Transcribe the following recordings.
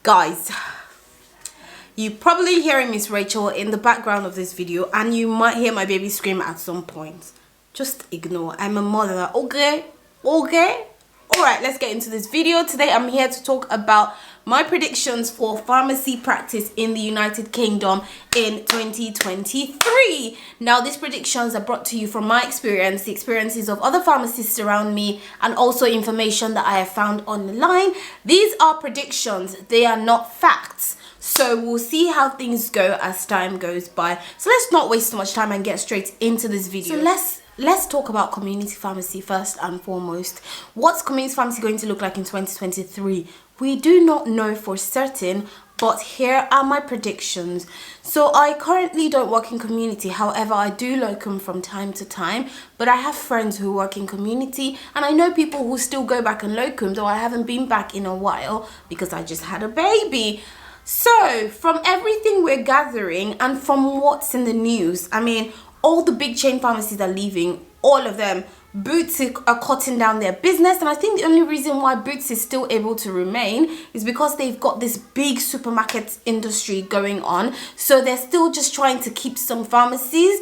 Guys, you probably hearing Miss Rachel in the background of this video, and you might hear my baby scream at some point. Just ignore. I'm a mother. Okay? All right, let's get into this video. Today I'm here to talk about my predictions for pharmacy practice in the United Kingdom in 2023. Now, these predictions are brought to you from my experience, the experiences of other pharmacists around me, and also information that I have found online. These are predictions, they are not facts. So we'll see how things go as time goes by. So let's not waste too much time and get straight into this video. So let's talk about community pharmacy first and foremost. What's community pharmacy going to look like in 2023? We do not know for certain, but here are my predictions. So I currently don't work in community, however I do locum from time to time, but I have friends who work in community, and I know people who still go back and locum, though I haven't been back in a while because I just had a baby. So from everything we're gathering and from what's in the news, I mean, all the big chain pharmacies are leaving, all of them. Boots are cutting down their business, and I think the only reason why Boots is still able to remain is because they've got this big supermarket industry going on. So they're still just trying to keep some pharmacies.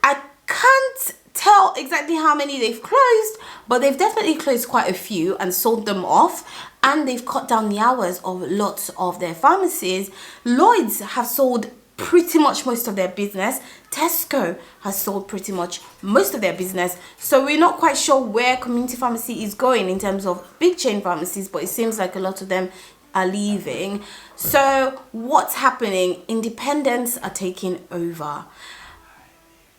I can't tell exactly how many they've closed, but they've definitely closed quite a few and sold them off, and they've cut down the hours of lots of their pharmacies. Lloyd's have sold pretty much most of their business. Tesco has sold pretty much most of their business. So we're not quite sure where community pharmacy is going in terms of big chain pharmacies, but it seems like a lot of them are leaving. So what's happening? Independents are taking over.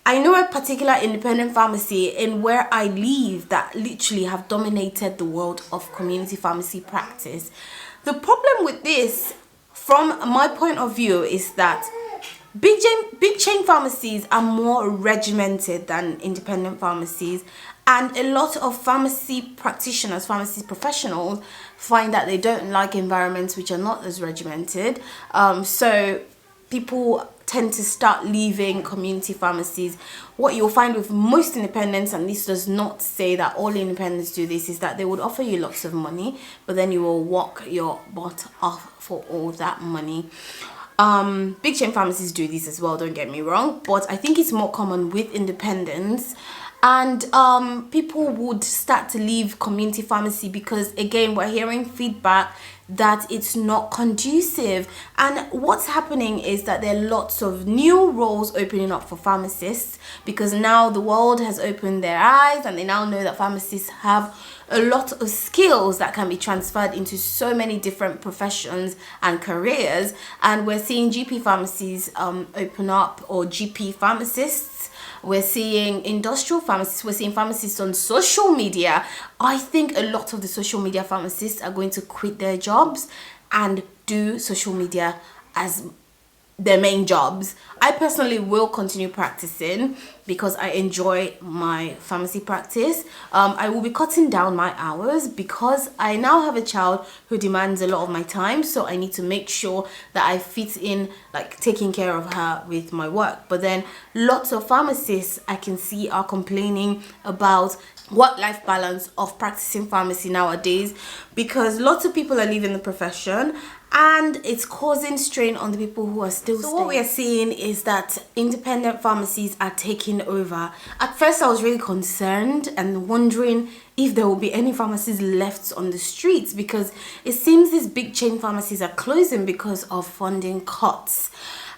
I know a particular independent pharmacy in where I live that literally have dominated the world of community pharmacy practice. The problem with this, from my point of view, is that big chain pharmacies are more regimented than independent pharmacies, and a lot of pharmacy practitioners, pharmacy professionals, find that they don't like environments which are not as regimented. So people tend to start leaving community pharmacies. What you'll find with most independents, and this does not say that all independents do this, is that they would offer you lots of money, but then you will walk your butt off for all that money. Big chain pharmacies do this as well, don't get me wrong, but I think it's more common with independents. And people would start to leave community pharmacy because, again, we're hearing feedback that it's not conducive. And what's happening is that there are lots of new roles opening up for pharmacists, because now the world has opened their eyes and they now know that pharmacists have a lot of skills that can be transferred into so many different professions and careers. And we're seeing GP pharmacies open up, or GP pharmacists. We're seeing industrial pharmacists. We're seeing pharmacists on social media. I think a lot of the social media pharmacists are going to quit their jobs and do social media as their main jobs. I personally will continue practicing because I enjoy my pharmacy practice. I will be cutting down my hours because I now have a child who demands a lot of my time, so I need to make sure that I fit in, like, taking care of her with my work. But then lots of pharmacists I can see are complaining about work-life balance of practicing pharmacy nowadays, because lots of people are leaving the profession and it's causing strain on the people who are still staying. What we are seeing is that independent pharmacies are taking over. At first I was really concerned and wondering if there will be any pharmacies left on the streets, because it seems these big chain pharmacies are closing because of funding cuts,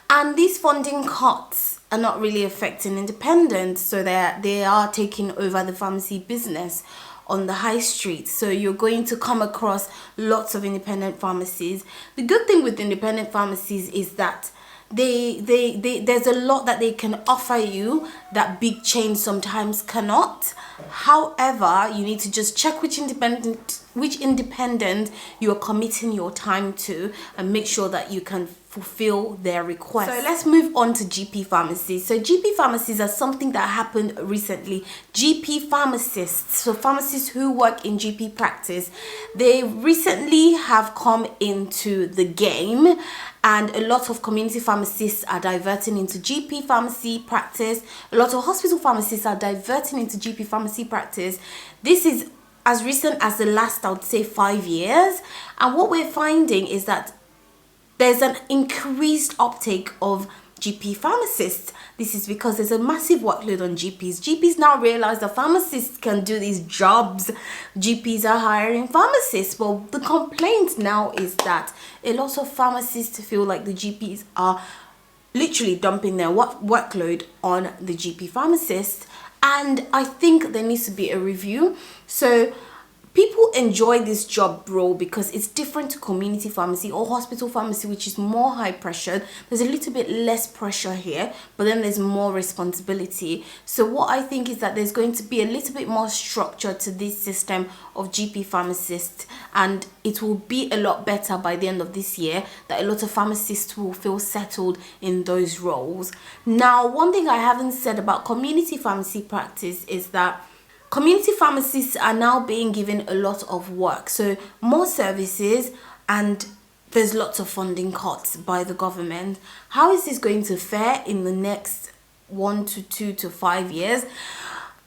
and these funding cuts are not really affecting independents, so they are taking over the pharmacy business on the high street. So you're going to come across lots of independent pharmacies. The good thing with independent pharmacies is that there's a lot that they can offer you that big chains sometimes cannot. However, you need to just check which independent you are committing your time to, and make sure that you can fulfill their requests. So let's move on to GP pharmacies. So GP pharmacies are something that happened recently. GP pharmacists, so pharmacists who work in GP practice, they recently have come into the game, and a lot of community pharmacists are diverting into GP pharmacy practice. A lot of hospital pharmacists are diverting into GP pharmacy practice. This is as recent as the last, I would say, 5 years. And what we're finding is that there's an increased uptake of GP pharmacists. This is because there's a massive workload on GPs. GPs now realize that pharmacists can do these jobs. GPs are hiring pharmacists. Well, the complaint now is that a lot of pharmacists feel like the GPs are literally dumping their workload on the GP pharmacist, and I think there needs to be a review. So people enjoy this job role because it's different to community pharmacy or hospital pharmacy, which is more high pressure. There's a little bit less pressure here, but then there's more responsibility. So what I think is that there's going to be a little bit more structure to this system of GP pharmacists, and it will be a lot better by the end of this year, that a lot of pharmacists will feel settled in those roles. Now, one thing I haven't said about community pharmacy practice is that community pharmacists are now being given a lot of work, so more services, and there's lots of funding cuts by the government. How is this going to fare in the next 1 to 2 to 5 years?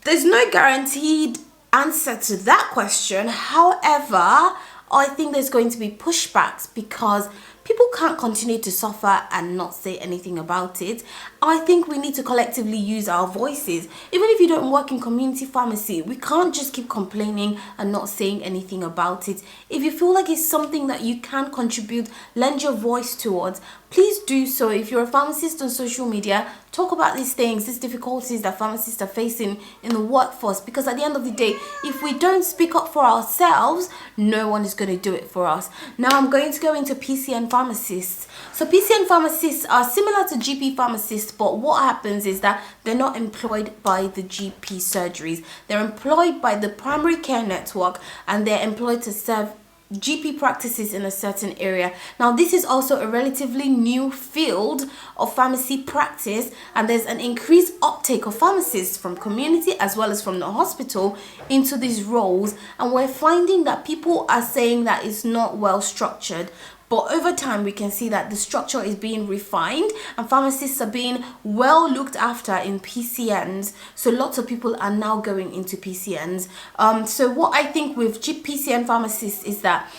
There's no guaranteed answer to that question. However, I think there's going to be pushbacks because people can't continue to suffer and not say anything about it. I think we need to collectively use our voices. Even if you don't work in community pharmacy, we can't just keep complaining and not saying anything about it. If you feel like it's something that you can contribute, lend your voice towards, please do so. If you're a pharmacist on social media, talk about these things, these difficulties that pharmacists are facing in the workforce, because at the end of the day, if we don't speak up for ourselves, no one is going to do it for us. Now I'm going to go into PCN pharmacists. So PCN pharmacists are similar to GP pharmacists, but what happens is that they're not employed by the GP surgeries. They're employed by the primary care network, and they're employed to serve GP practices in a certain area. Now, this is also a relatively new field of pharmacy practice, and there's an increased uptake of pharmacists from community as well as from the hospital into these roles, and we're finding that people are saying that it's not well structured. But over time, we can see that the structure is being refined and pharmacists are being well looked after in PCNs. So lots of people are now going into PCNs. So what I think with PCN pharmacists is that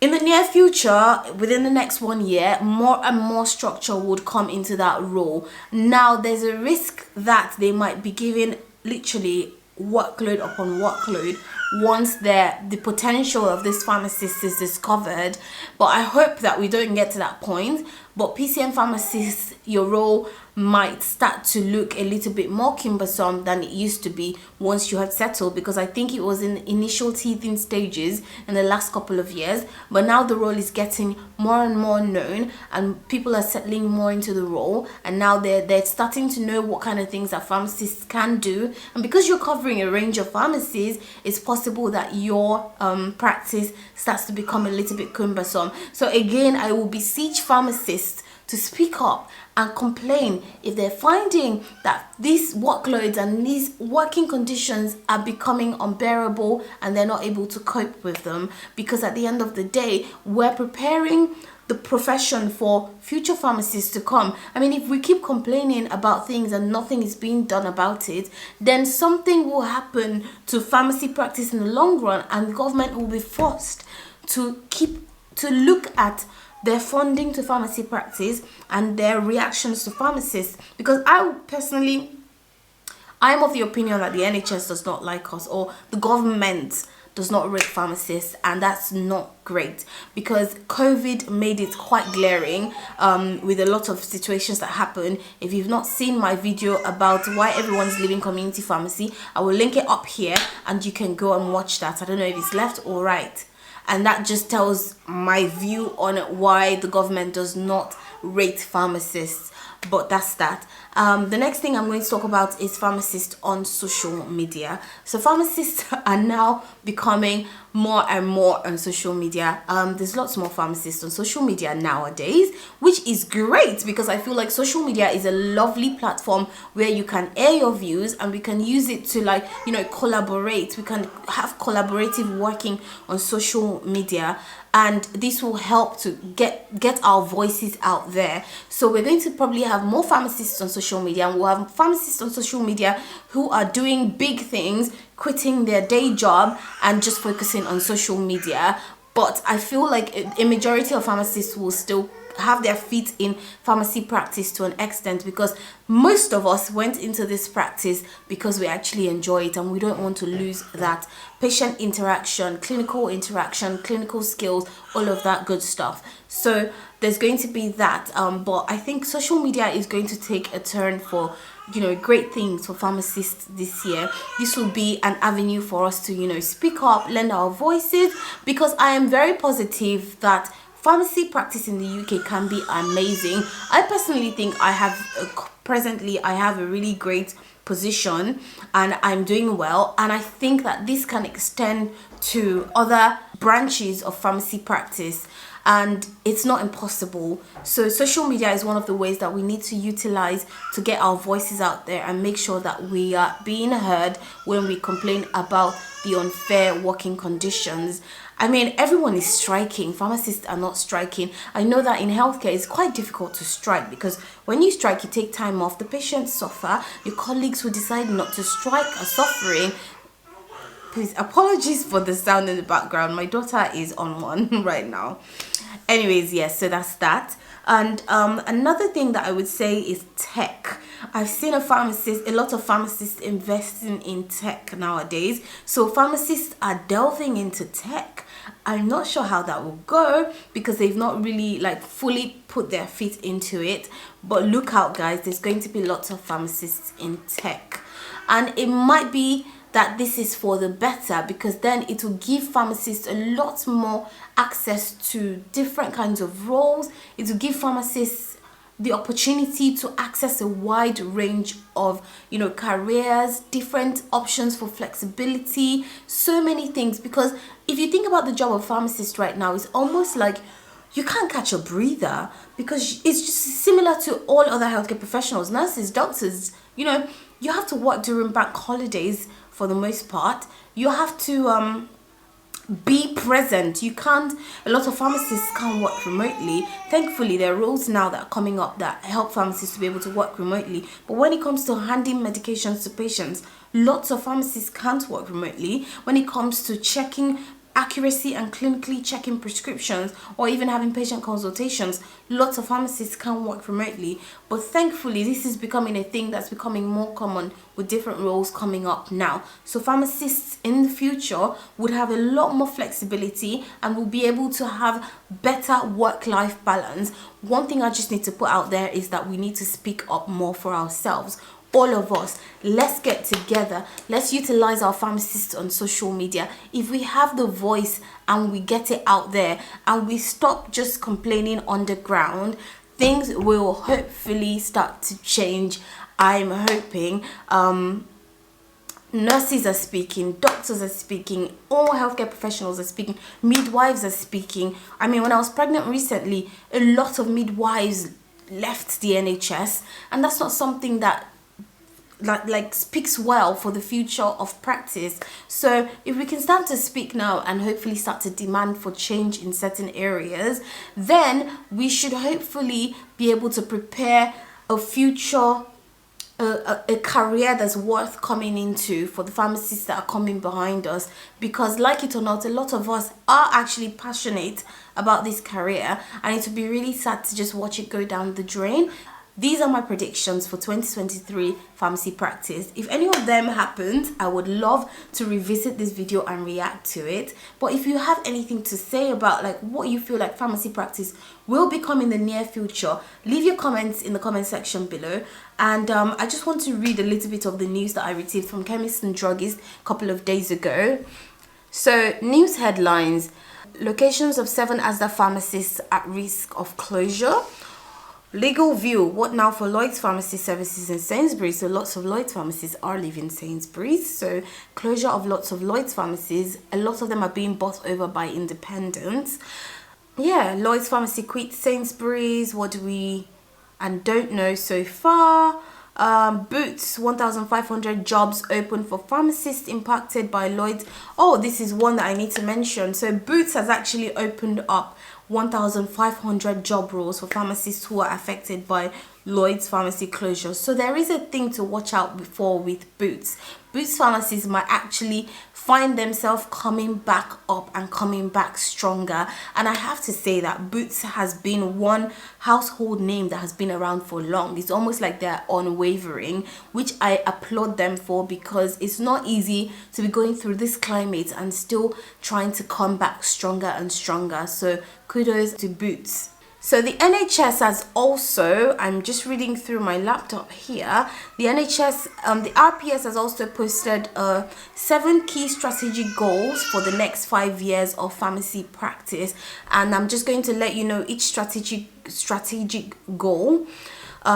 in the near future, within the next 1 year, more and more structure would come into that role. Now, there's a risk that they might be given literally workload upon workload once the potential of this pharmacist is discovered. But I hope that we don't get to that point. But PCN pharmacists, your role might start to look a little bit more cumbersome than it used to be once you had settled, because I think it was in initial teething stages in the last couple of years, but now the role is getting more and more known and people are settling more into the role, and now they're starting to know what kind of things that pharmacists can do. And because you're covering a range of pharmacies, it's possible that your practice starts to become a little bit cumbersome. So again, I will beseech pharmacists to speak up and complain if they're finding that these workloads and these working conditions are becoming unbearable and they're not able to cope with them. Because at the end of the day, we're preparing the profession for future pharmacists to come. I mean, if we keep complaining about things and nothing is being done about it, then something will happen to pharmacy practice in the long run, and the government will be forced to look at their funding to pharmacy practice and their reactions to pharmacists. Because I'm of the opinion that the NHS does not like us, or the government does not rate pharmacists, and that's not great, because COVID made it quite glaring with a lot of situations that happen. If you've not seen my video about why everyone's leaving community pharmacy, I will link it up here and you can go and watch that. I don't know if it's left or right. And that just tells my view on why the government does not rate pharmacists. But that's that. The next thing I'm going to talk about is pharmacists on social media. So pharmacists are now becoming more and more on social media. There's lots more pharmacists on social media nowadays, which is great, because I feel like social media is a lovely platform where you can air your views and we can use it to, like, you know, collaborate. We can have collaborative working on social media, and this will help to get our voices out there. So we're going to probably have more pharmacists on social media, and we'll have pharmacists on social media who are doing big things, quitting their day job and just focusing on social media. But I feel like a majority of pharmacists will still have their feet in pharmacy practice to an extent, because most of us went into this practice because we actually enjoy it and we don't want to lose that patient interaction, clinical skills, all of that good stuff. So there's going to be that, but I think social media is going to take a turn for, you know, great things for pharmacists this year. This will be an avenue for us to, you know, speak up, lend our voices, because I am very positive that pharmacy practice in the UK can be amazing. I personally think I have presently I have a really great position and I'm doing well, and I think that this can extend to other branches of pharmacy practice, and it's not impossible. So social media is one of the ways that we need to utilize to get our voices out there and make sure that we are being heard when we complain about the unfair working conditions. I mean, everyone is striking. Pharmacists are not striking. I know that in healthcare it's quite difficult to strike, because when you strike, you take time off, the patients suffer, your colleagues who decide not to strike are suffering. Please, apologies for the sound in the background. My daughter is on one right now. Anyways, yes, so that's that. And another thing that I would say is tech. I've seen a lot of pharmacists investing in tech nowadays. So pharmacists are delving into tech. I'm not sure how that will go, because they've not really like fully put their feet into it. But look out, guys, there's going to be lots of pharmacists in tech. And it might be that this is for the better, because then it will give pharmacists a lot more access to different kinds of roles. It will give pharmacists the opportunity to access a wide range of, you know, careers, different options for flexibility, so many things. Because if you think about the job of pharmacist right now, it's almost like you can't catch a breather, because it's just similar to all other healthcare professionals, nurses, doctors. You know, you have to work during bank holidays for the most part. You have to be present. You can't, a lot of pharmacists can't work remotely. Thankfully, there are rules now that are coming up that help pharmacists to be able to work remotely. But when it comes to handing medications to patients, lots of pharmacists can't work remotely. When it comes to checking accuracy and clinically checking prescriptions, or even having patient consultations, lots of pharmacists can work remotely. But thankfully, this is becoming a thing that's becoming more common with different roles coming up now. So pharmacists in the future would have a lot more flexibility and will be able to have better work-life balance. One thing I just need to put out there is that we need to speak up more for ourselves. All of us, let's get together. Let's utilize our pharmacists on social media. If we have the voice and we get it out there and we stop just complaining on the ground, things will hopefully start to change. I'm hoping. Nurses are speaking, doctors are speaking, all healthcare professionals are speaking, midwives are speaking. I mean, when I was pregnant recently, a lot of midwives left the NHS, and that's not something that like speaks well for the future of practice. So if we can start to speak now and hopefully start to demand for change in certain areas, then we should hopefully be able to prepare a future, a career that's worth coming into for the pharmacists that are coming behind us. Because like it or not, a lot of us are actually passionate about this career, and it would be really sad to just watch it go down the drain. These are my predictions for 2023 pharmacy practice. If any of them happened, I would love to revisit this video and react to it. But if you have anything to say about like what you feel like pharmacy practice will become in the near future, leave your comments in the comment section below. And I just want to read a little bit of the news that I received from Chemists and Druggists a couple of days ago. So, news headlines: locations of 7 Asda pharmacists at risk of closure. Legal view: what now for Lloyd's pharmacy services in Sainsbury's? So lots of Lloyd's pharmacies are leaving Sainsbury's. So closure of lots of Lloyd's pharmacies. A lot of them are being bought over by independents. Yeah, Lloyd's pharmacy quits Sainsbury's. What do we and don't know so far? Boots, 1,500 jobs open for pharmacists impacted by Lloyd's. Oh, this is one that I need to mention. So Boots has actually opened up 1,500 job roles for pharmacists who are affected by Lloyd's pharmacy closures. So there is a thing to watch out for with Boots. Boots pharmacies might actually find themselves coming back up and coming back stronger. And I have to say that Boots has been one household name that has been around for long. It's almost like they're unwavering, which I applaud them for, because it's not easy to be going through this climate and still trying to come back stronger and stronger. So kudos to Boots. So the NHS has also, I'm just reading through my laptop here, the NHS, the RPS has also posted 7 key strategic goals for the next 5 years of pharmacy practice, and I'm just going to let you know each strategic goal.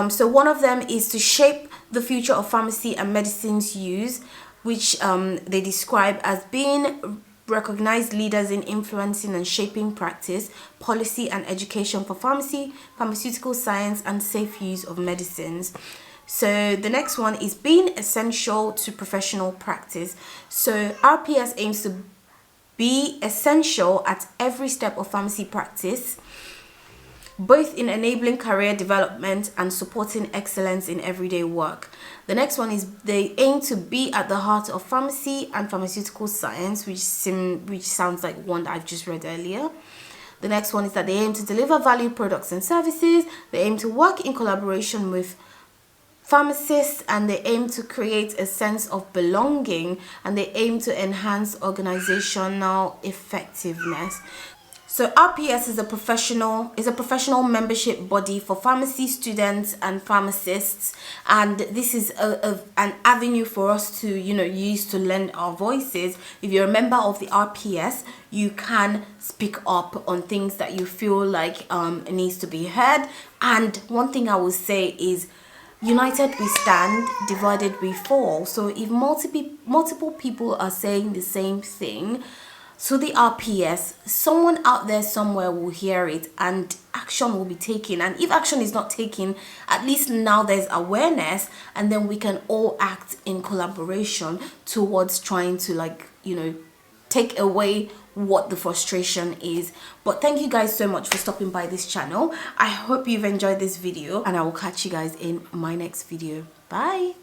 So one of them is to shape the future of pharmacy and medicines use, which they describe as being recognized leaders in influencing and shaping practice, policy and education for pharmacy, pharmaceutical science and safe use of medicines. So the next one is being essential to professional practice. So RPS aims to be essential at every step of pharmacy practice, both in enabling career development and supporting excellence in everyday work. The next one is they aim to be at the heart of pharmacy and pharmaceutical science, which sounds like one that I've just read earlier. The next one is that they aim to deliver value products and services. They aim to work in collaboration with pharmacists, and they aim to create a sense of belonging, and they aim to enhance organizational effectiveness. So RPS is a professional membership body for pharmacy students and pharmacists, and this is an avenue for us to use to lend our voices. If you're a member of the RPS, you can speak up on things that you feel like needs to be heard. And one thing I will say is, united we stand, divided we fall. So if multiple people are saying the same thing to the RPS, someone out there somewhere will hear it and action will be taken. And if action is not taken, at least now there's awareness, and then we can all act in collaboration towards trying to take away what the frustration is. But thank you guys so much for stopping by this channel. I hope you've enjoyed this video, and I will catch you guys in my next video. Bye.